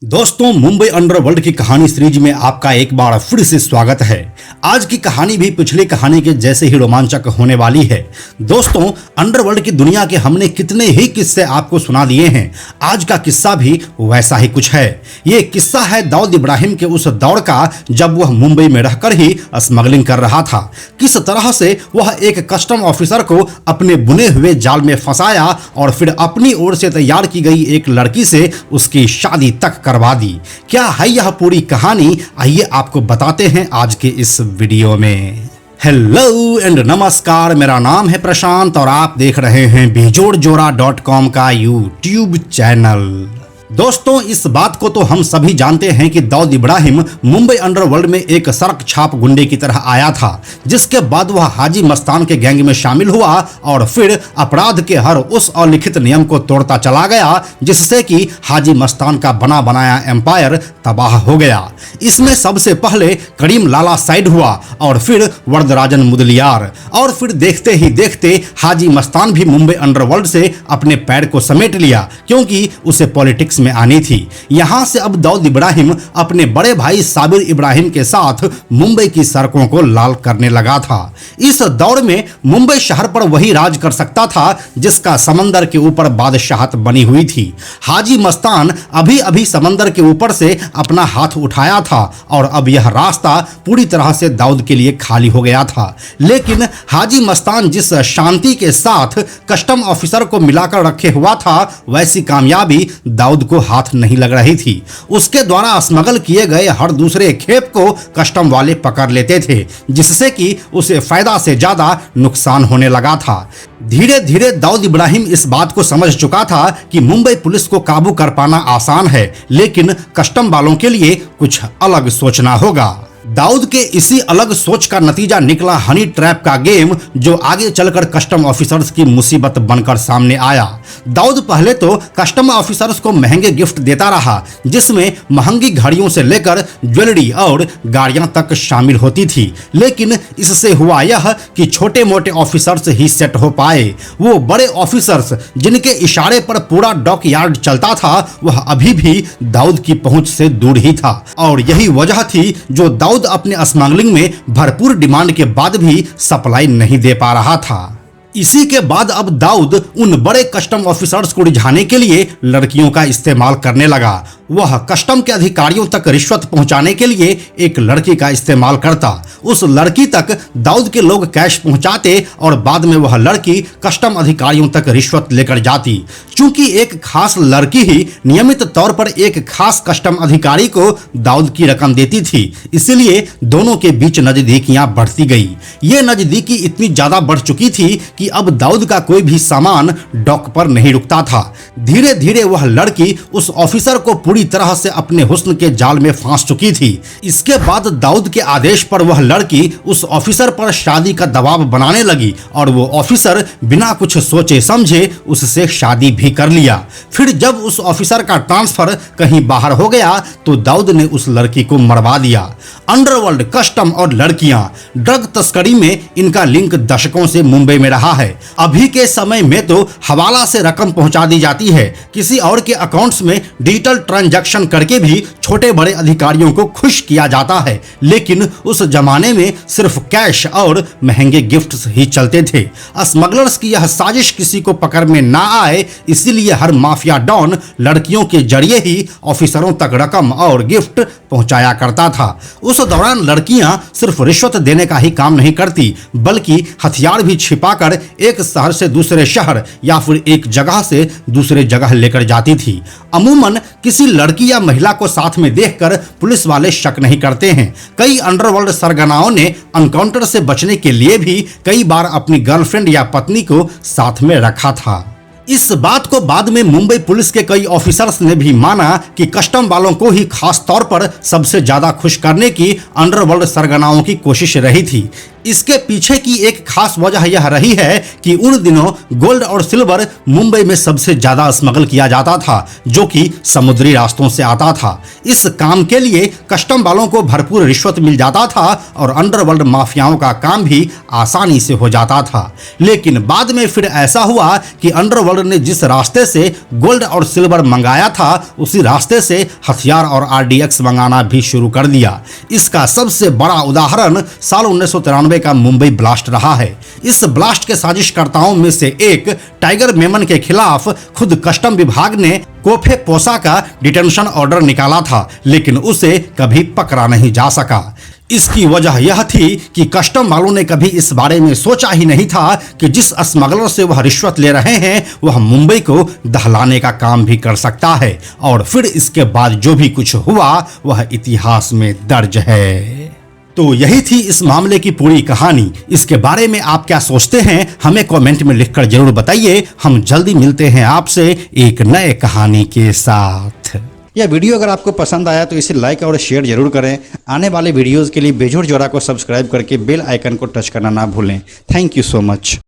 दोस्तों, मुंबई अंडरवर्ल्ड की कहानी सीरीज में आपका एक बार फिर से स्वागत है। आज की कहानी भी पिछली कहानी के जैसे ही रोमांचक होने वाली है। दोस्तों, अंडरवर्ल्ड की दुनिया के हमने कितने ही किस्से आपको सुना दिए हैं, आज का किस्सा भी वैसा ही कुछ है। ये किस्सा है दाऊद इब्राहिम के उस दौर का जब वह मुंबई में रहकर ही स्मगलिंग कर रहा था। किस तरह से वह एक कस्टम ऑफिसर को अपने बुने हुए जाल में फंसाया और फिर अपनी ओर से तैयार की गई एक लड़की से उसकी शादी तक करवा दी। क्या है यह पूरी कहानी, आइए आपको बताते हैं आज के इस वीडियो में। हेलो एंड नमस्कार, मेरा नाम है प्रशांत और आप देख रहे हैं बेजोड़जोड़ा.com का यूट्यूब चैनल। दोस्तों, इस बात को तो हम सभी जानते हैं कि दाऊद इब्राहिम मुंबई अंडरवर्ल्ड में एक सड़क छाप गुंडे की तरह आया था, जिसके बाद वह हाजी मस्तान के गैंग में शामिल हुआ और फिर अपराध के हर उस अलिखित नियम को तोड़ता चला गया जिससे कि हाजी मस्तान का बना बनाया एम्पायर तबाह हो गया। इसमें सबसे पहले करीम लाला साइड हुआ और फिर वरदराजन मुदलियार, और फिर देखते ही देखते हाजी मस्तान भी मुंबई अंडरवर्ल्ड से अपने पैर को समेट लिया, क्योंकि उसे पॉलिटिक्स में आनी थी। यहां से अब दाऊद इब्राहिम अपने बड़े भाई साबिर इब्राहिम के साथ मुंबई की सड़कों को लाल करने लगा था। इस दौर में मुंबई शहर पर वही राज कर सकता था जिसका समंदर के ऊपर बादशाहत बनी हुई थी। हाजी मस्तान अभी अभी समंदर के ऊपर से अपना हाथ उठाया था और अब यह रास्ता पूरी तरह से दाऊद के लिए खाली हो गया था। लेकिन हाजी मस्तान जिस शांति के साथ कस्टम ऑफिसर को मिलाकर रखे हुआ था, वैसी कामयाबी दाऊद को हाथ नहीं लग रही थी। उसके द्वारा स्मगल किए गए हर दूसरे खेप को कस्टम वाले पकड़ लेते थे, जिससे कि उसे फायदा से ज्यादा नुकसान होने लगा था। धीरे धीरे दाऊद इब्राहिम इस बात को समझ चुका था कि मुंबई पुलिस को काबू कर पाना आसान है, लेकिन कस्टम वालों के लिए कुछ अलग सोचना होगा। दाऊद के इसी अलग सोच का नतीजा निकला हनी ट्रैप का गेम, जो आगे चलकर कस्टम ऑफिसर्स की मुसीबत बनकर सामने आया। दाऊद पहले तो कस्टम ऑफिसर्स को महंगे गिफ्ट देता रहा, जिसमें महंगी घड़ियों से लेकर ज्वेलरी और गाड़ियां तक शामिल होती थी। लेकिन इससे हुआ यह कि छोटे मोटे ऑफिसर्स ही सेट हो पाए। वो बड़े ऑफिसर्स जिनके इशारे पर पूरा डॉक यार्ड चलता था, वह अभी भी दाऊद की पहुंच से दूर ही था, और यही वजह थी जो दाऊद अपने स्मगलिंग में भरपूर डिमांड के बाद भी सप्लाई नहीं दे पा रहा था। इसी के बाद अब दाऊद उन बड़े कस्टम ऑफिसर्स को रिझाने के लिए लड़कियों का इस्तेमाल करने लगा। वह कस्टम के अधिकारियों तक रिश्वत पहुंचाने के लिए एक लड़की का इस्तेमाल करता। उस लड़की तक दाऊद के लोग कैश पहुंचाते और बाद में वह लड़की कस्टम अधिकारियों तक रिश्वत लेकर जाती। चूंकि एक खास लड़की ही नियमित तौर पर एक खास कस्टम अधिकारी को दाऊद की रकम देती थी, इसलिए दोनों के बीच नजदीकियां बढ़ती गई। ये नजदीकी इतनी ज्यादा बढ़ चुकी थी कि अब दाऊद का कोई भी सामान डॉक पर नहीं रुकता था। धीरे धीरे वह लड़की उस ऑफिसर को पूरी तरह से अपने हुस्न के जाल में फांस चुकी थी। इसके बाद दाऊद के आदेश पर वह लड़की उस ऑफिसर पर शादी का दबाव बनाने लगी और वो ऑफिसर बिना कुछ सोचे समझे उससे शादी भी कर लिया। फिर जब उस ऑफिसर का ट्रांसफर कहीं बाहर हो गया तो दाऊद ने उस लड़की को मरवा दिया। अंडरवर्ल्ड, कस्टम और लड़कियां, ड्रग तस्करी में इनका लिंक दशकों से मुंबई में रहा है। अभी के समय में तो हवाला से रकम पहुंचा दी जाती है, किसी और के अकाउंट्स में डिजिटल ट्रांजैक्शन करके भी छोटे बड़े अधिकारियों को खुश किया जाता है। लेकिन उस जमाने में सिर्फ कैश और महंगे गिफ्ट्स ही चलते थे। स्मगलर्स की यह साजिश किसी को पकड़ में ना आए, इसीलिए हर माफिया डॉन लड़कियों के जरिए ही ऑफिसरों तक रकम और गिफ्ट पहुंचाया करता था। उस दौरान लड़कियां सिर्फ रिश्वत देने का ही काम नहीं करती, बल्कि हथियार भी छिपाकर एक शहर से दूसरे शहर या फिर एक जगह से दूसरे जगह लेकर जाती थी। अमूमन किसी लड़की या महिला को साथ में देखकर पुलिस वाले शक नहीं करते हैं। कई अंडरवर्ल्ड सरगनाओं ने एनकाउंटर से बचने के लिए भी कई बार अपनी गर्लफ्रेंड या पत्नी को साथ में रखा था। इस बात को बाद में मुंबई पुलिस के कई ऑफिसर्स ने भी माना कि कस्टम वालों को ही खास तौर पर सबसे ज्यादा खुश करने की अंडरवर्ल्ड सरगनाओं की कोशिश रही थी। इसके पीछे की एक खास वजह यह रही है कि उन दिनों गोल्ड और सिल्वर मुंबई में सबसे ज्यादा स्मगल किया जाता था, जो कि समुद्री रास्तों से आता था। इस काम के लिए कस्टम वालों को भरपूर रिश्वत मिल जाता था और अंडरवर्ल्ड माफियाओं का काम भी आसानी से हो जाता था। लेकिन बाद में फिर ऐसा हुआ कि अंडरवर्ल्ड ने जिस रास्ते से गोल्ड और सिल्वर मंगाया था, उसी रास्ते से हथियार और आरडीएक्स मंगाना भी शुरू कर दिया। इसका सबसे बड़ा उदाहरण साल 1993 का मुंबई ब्लास्ट रहा है। इस ब्लास्ट के साजिशकर्ताओं में से एक टाइगर मेमन के खिलाफ खुद कस्टम विभाग ने कोफे पोसा का डिटेंशन ऑर्डर निकाला था, लेकिन उसे कभी पकड़ा नहीं जा सका। इसकी वजह यह थी कि कस्टम वालों ने कभी इस बारे में सोचा ही नहीं था कि जिस स्मगलर से वह रिश्वत ले रहे हैं वह मुंबई को दहलाने का काम भी कर सकता है। और फिर इसके बाद जो भी कुछ हुआ वह इतिहास में दर्ज है। तो यही थी इस मामले की पूरी कहानी। इसके बारे में आप क्या सोचते हैं हमें कमेंट में लिखकर जरूर बताइए। हम जल्दी मिलते हैं आपसे एक नए कहानी के साथ। यह वीडियो अगर आपको पसंद आया तो इसे लाइक और शेयर जरूर करें। आने वाले वीडियोस के लिए बेजोड़ जोड़ा को सब्सक्राइब करके बेल आइकन को टच करना ना भूलें। Thank you so much.